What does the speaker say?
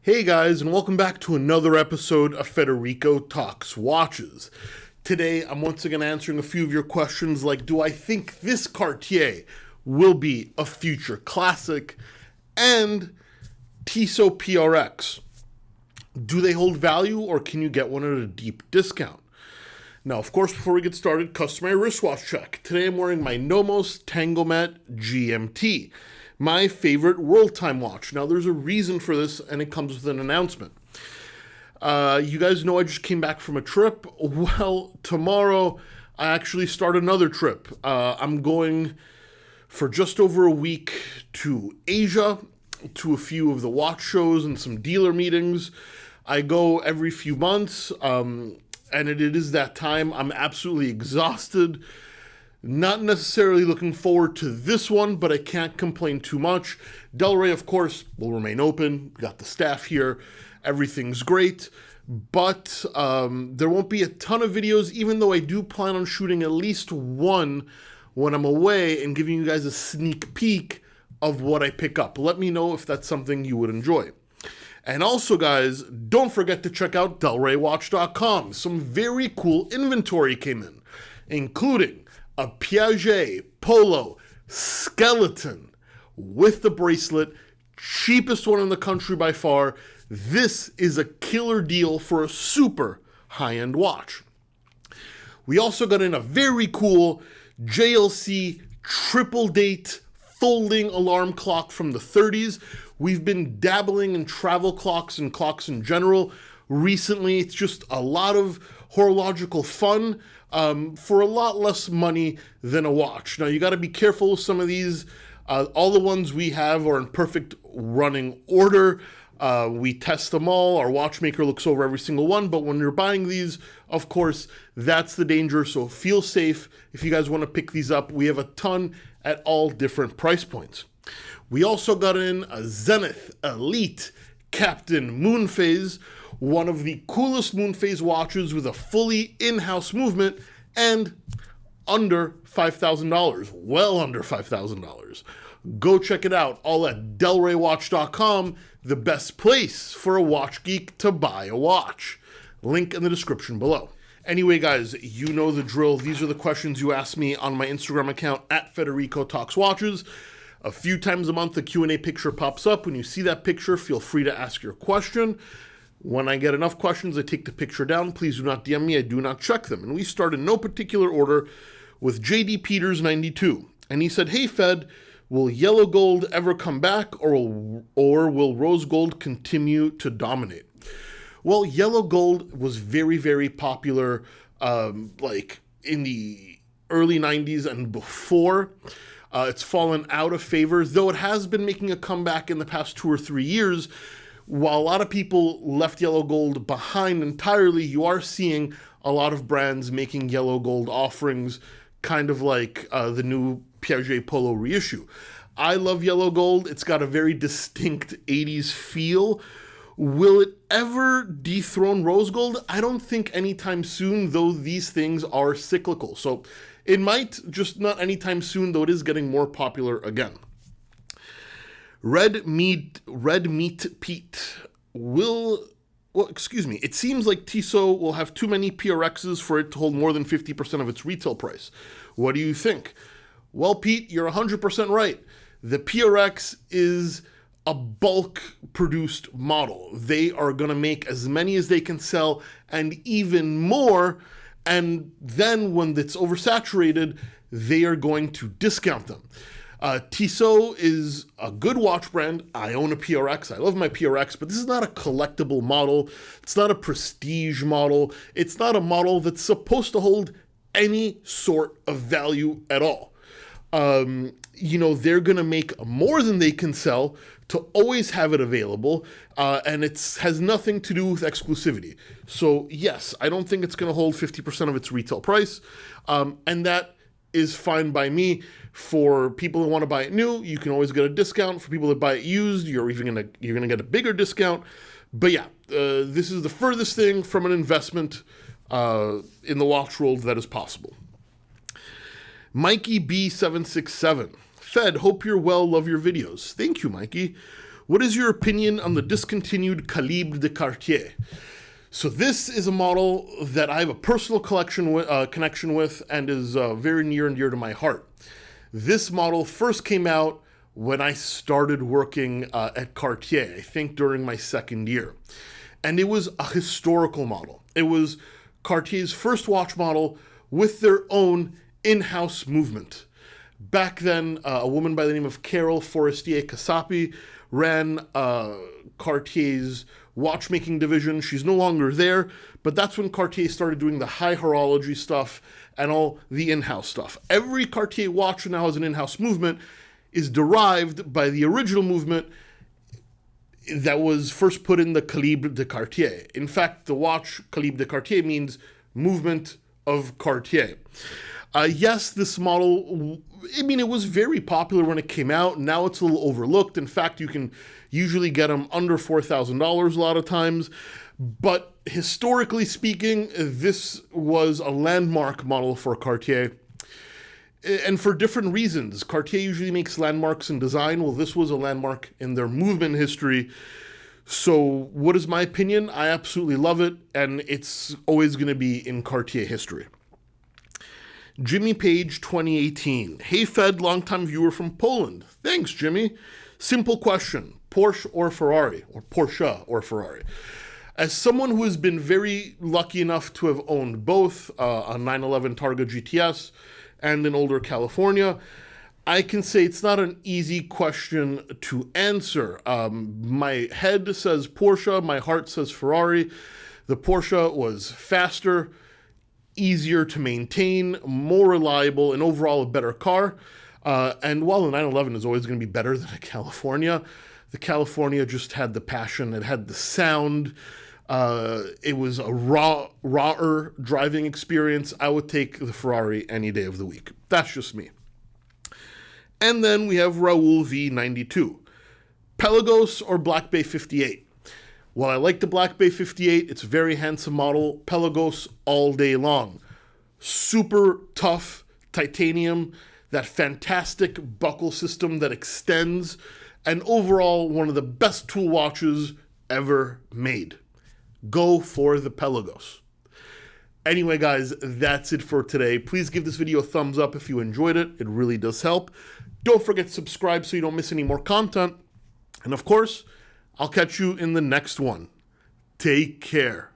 Hey guys, and welcome back to another episode of Federico Talks Watches. Today, I'm once again answering a few of your questions like, do I think this Cartier will be a future classic? And Tissot PRX, do they hold value or can you get one at a deep discount? Now, of course, before we get started, customary wristwatch check. Today I'm wearing my Nomos Tangomet GMT, my favorite world time watch. Now, there's a reason for this, and it comes with an announcement. You guys know I just came back from a trip. Well, tomorrow I actually start another trip. I'm going for just over a week to Asia, to a few of the watch shows and some dealer meetings. I go every few months, and it is that time. I'm absolutely exhausted. Not necessarily looking forward to this one, but I can't complain too much. Delray, of course, will remain open. We got the staff here. Everything's great. But there won't be a ton of videos, even though I do plan on shooting at least one when I'm away and giving you guys a sneak peek of what I pick up. Let me know if that's something you would enjoy. And also, guys, don't forget to check out DelrayWatch.com. Some very cool inventory came in, including a Piaget Polo skeleton with the bracelet, cheapest one in the country by far. This is a killer deal for a super high-end watch. We also got in a very cool JLC triple date folding alarm clock from the 30s. We've been dabbling in travel clocks and clocks in general. Recently, it's just a lot of horological fun for a lot less money than a watch. Now, you got to be careful with some of these. All the ones we have are in perfect running order. We test them all. Our watchmaker looks over every single one. But when you're buying these, of course, that's the danger. So feel safe if you guys want to pick these up. We have a ton at all different price points. We also got in a Zenith Elite Captain Moonphase, one of the coolest Moonphase watches with a fully in-house movement and under $5,000, well under $5,000. Go check it out, all at DelrayWatch.com, the best place for a watch geek to buy a watch. Link in the description below. Anyway, guys, you know the drill. These are the questions you ask me on my Instagram account at Federico Talks Watches. A few times a month, the Q&A picture pops up. When you see that picture, feel free to ask your question. When I get enough questions, I take the picture down. Please do not DM me. I do not check them. And we start in no particular order with JD Peters 92. And he said, "Hey, Fed, will yellow gold ever come back or will rose gold continue to dominate?" Well, yellow gold was very, very popular like in the early 90s and before. It's fallen out of favor, though it has been making a comeback in the past 2 or 3 years. While a lot of people left yellow gold behind entirely, you are seeing a lot of brands making yellow gold offerings, kind of like the new Piaget Polo reissue. I love yellow gold. It's got a very distinct 80s feel. Will it ever dethrone rose gold? I don't think anytime soon, though these things are cyclical. So it might, just not anytime soon, though it is getting more popular again. Red Meat Pete it seems like Tissot will have too many PRXs for it to hold more than 50% of its retail price. What do you think? Well, Pete, you're 100% right. The PRX is a bulk produced model. They are going to make as many as they can sell and even more. And then when it's oversaturated, they are going to discount them. Tissot is a good watch brand. I own a PRX. I love my PRX, but this is not a collectible model. It's not a prestige model. It's not a model that's supposed to hold any sort of value at all. They're going to make more than they can sell to always have it available, and it has nothing to do with exclusivity. So yes, I don't think it's going to hold 50% of its retail price, and that is fine by me. For people who want to buy it new, you can always get a discount. For people that buy it used, you're gonna get a bigger discount. But yeah, this is the furthest thing from an investment in the watch world that is possible. Mikey B767. Fed, hope you're well, love your videos. Thank you, Mikey. What is your opinion on the discontinued Calibre de Cartier? So this is a model that I have a personal connection with and is very near and dear to my heart. This model first came out when I started working at Cartier, I think during my second year. And it was a historical model. It was Cartier's first watch model with their own in-house movement. Back then, a woman by the name of Carole Forestier-Casapi ran Cartier's watchmaking division. She's no longer there, but that's when Cartier started doing the high horology stuff and all the in-house stuff. Every Cartier watch now has an in-house movement is derived by the original movement that was first put in the Calibre de Cartier. In fact, the watch Calibre de Cartier means movement of Cartier. Yes, this model, I mean, it was very popular when it came out. Now it's a little overlooked. In fact, you can usually get them under $4,000 a lot of times. But historically speaking, this was a landmark model for Cartier. And for different reasons. Cartier usually makes landmarks in design. Well, this was a landmark in their movement history. So what is my opinion? I absolutely love it, and it's always going to be in Cartier history. Jimmy Page 2018. Hey Fed, longtime viewer from Poland. Thanks, Jimmy. Simple question. Porsche or Ferrari? Or Porsche or Ferrari? As someone who has been very lucky enough to have owned both a 911 Targa GTS and an older California, I can say it's not an easy question to answer. My head says Porsche, my heart says Ferrari. The Porsche was faster, easier to maintain, more reliable, and overall a better car. And while the 911 is always going to be better than a California, the California just had the passion, it had the sound. It was a rawer driving experience. I would take the Ferrari any day of the week. That's just me. And then we have Raoul V92. Pelagos or Black Bay 58? Well, I like the Black Bay 58. It's a very handsome model. Pelagos all day long. Super tough titanium, that fantastic buckle system that extends, and overall one of the best tool watches ever made. Go for the Pelagos. Anyway, guys, that's it for today. Please give this video a thumbs up if you enjoyed it. It really does help. Don't forget to subscribe so you don't miss any more content. And of course, I'll catch you in the next one. Take care.